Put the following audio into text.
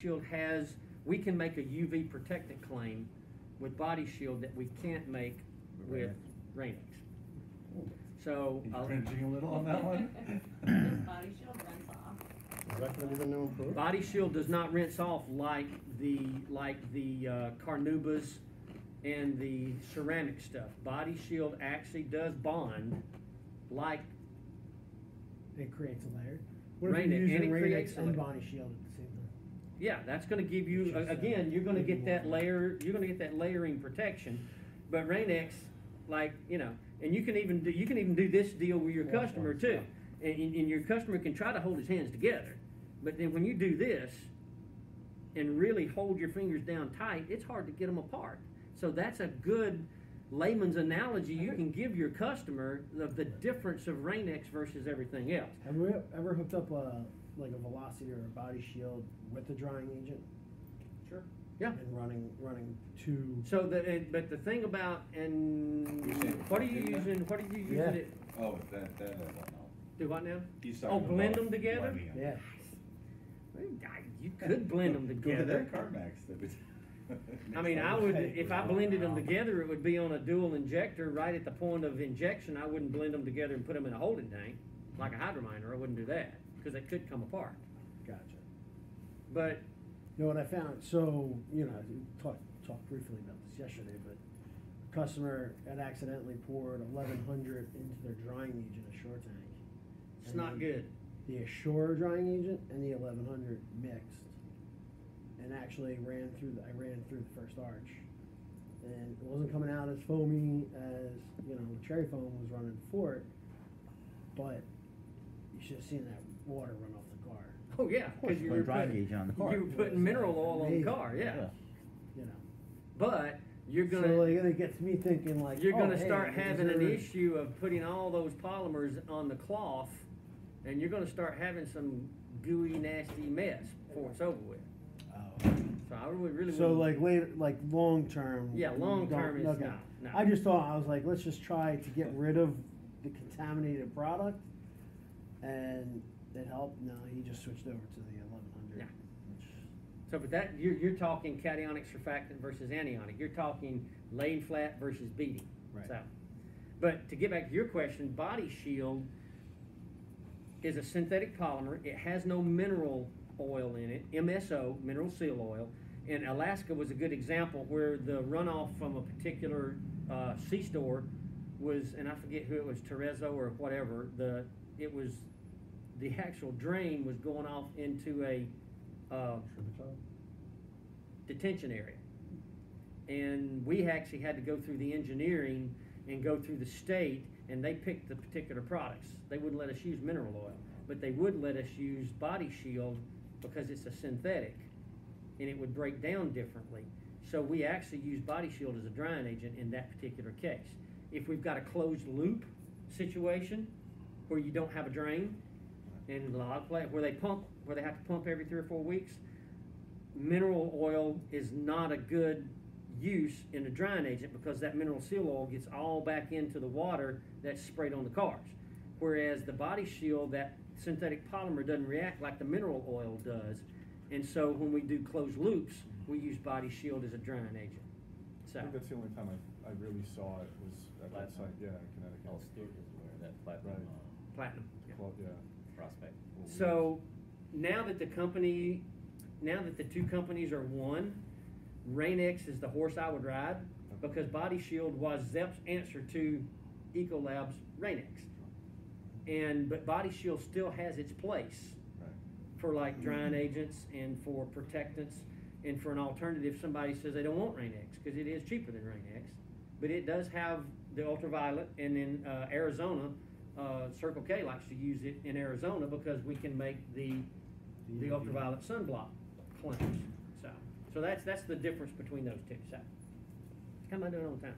Shield has, we can make a UV protectant claim with Body Shield that we can't make with Rain-X. So You're cringing a little on that one? Does Body Shield rinse off? Is that gonna be the new improvement? Body Shield does not rinse off like the Carnubas and the ceramic stuff. Body Shield actually does bond like It creates a layer. What if Rain-X, you're and using it Rain-X creates a and layer. Body Shield at the same time? Yeah, that's going to give you It's just, again. You're going to maybe get that more. layer. You're going to get that layering protection. But Rain-X, like and you can even do this deal with your Wash customer ones, too, and your customer can try to hold his hands together, but then when you do this, and really hold your fingers down tight, it's hard to get them apart. So that's a good layman's analogy you can give your customer of the difference of Rain-X versus everything else. Have we ever hooked up like a Velocity or a Body Shield with a drying agent Sure. Yeah. and running two? So but the thing about what are you using? What are you using Yeah. it? Oh, that I don't know. Do what now? He's Oh, talking blend about them together? blending 'em. Yeah. Well, you could blend them Go to together. that CarMax. That was- I mean, I would, if I blended them together, it would be on a dual injector right at the point of injection. I wouldn't blend them together and put them in a holding tank like a hydrominer. I wouldn't do that because they could come apart. Gotcha. But You know what I found? So, we talked briefly about this yesterday, but a customer had accidentally poured 1100 into their drying agent, Assure tank. it's And not then good. The Assure drying agent and the 1100 mixed, and actually I ran through the first arch, and it wasn't coming out as foamy as the cherry foam was running before it, but you should have seen that water run off the car. Oh yeah, because you were drying putting, agent on the car. you were putting mineral oil on the Amazing. car. Yeah. You know. But you're So gonna. like, it gets me thinking like, You're oh, going to hey, start is having an there- issue of putting all those polymers on the cloth, and you're going to start having some gooey, nasty mess before it's over with. Oh. So I really So wouldn't- like later, like long term. Yeah, long don't- term is okay. no. I just thought, I was like, let's just try to get rid of the contaminated product, and it helped. No, he just switched over to the 1100. Yeah. Which, So, but that you're talking cationic surfactant versus anionic. You're talking laying flat versus beating. Right. So, but to get back to your question, Body Shield is a synthetic polymer. It has no mineral oil in it, MSO, mineral seal oil. And Alaska was a good example where the runoff from a particular C-store was, and I forget who it was, Terezzo or whatever. The actual drain was going off into a detention area, and we actually had to go through the engineering and go through the state, and they picked the particular products. They wouldn't let us use mineral oil, but they would let us use Body Shield because it's a synthetic and it would break down differently. So we actually use Body Shield as a drying agent in that particular case. If we've got a closed loop situation where you don't have a drain, and a lot of where they have to pump every 3 or 4 weeks, mineral oil is not a good use in a drying agent because that mineral seal oil gets all back into the water that's sprayed on the cars. Whereas the Body Shield, that synthetic polymer, doesn't react like the mineral oil does. And so when we do closed loops, we use Body Shield as a drying agent. So I think that's the only time I really saw it was at that Platinum. site, yeah, in Connecticut. Oh, Stewart is where that platinum Right. platinum. Yeah. Well, yeah. prospect. So now that the two companies are one, Rain-X is the horse I would ride because Body Shield was Zep's answer to Ecolab's Rain-X. But Body Shield still has its place Right. for like drying agents and for protectants and for an alternative. Somebody says they don't want Rain-X because it is cheaper than Rain-X, but it does have the ultraviolet, and in Arizona, Circle K likes to use it in Arizona because we can make the ultraviolet sunblock claims. So that's the difference between those two. So, how am I doing on time?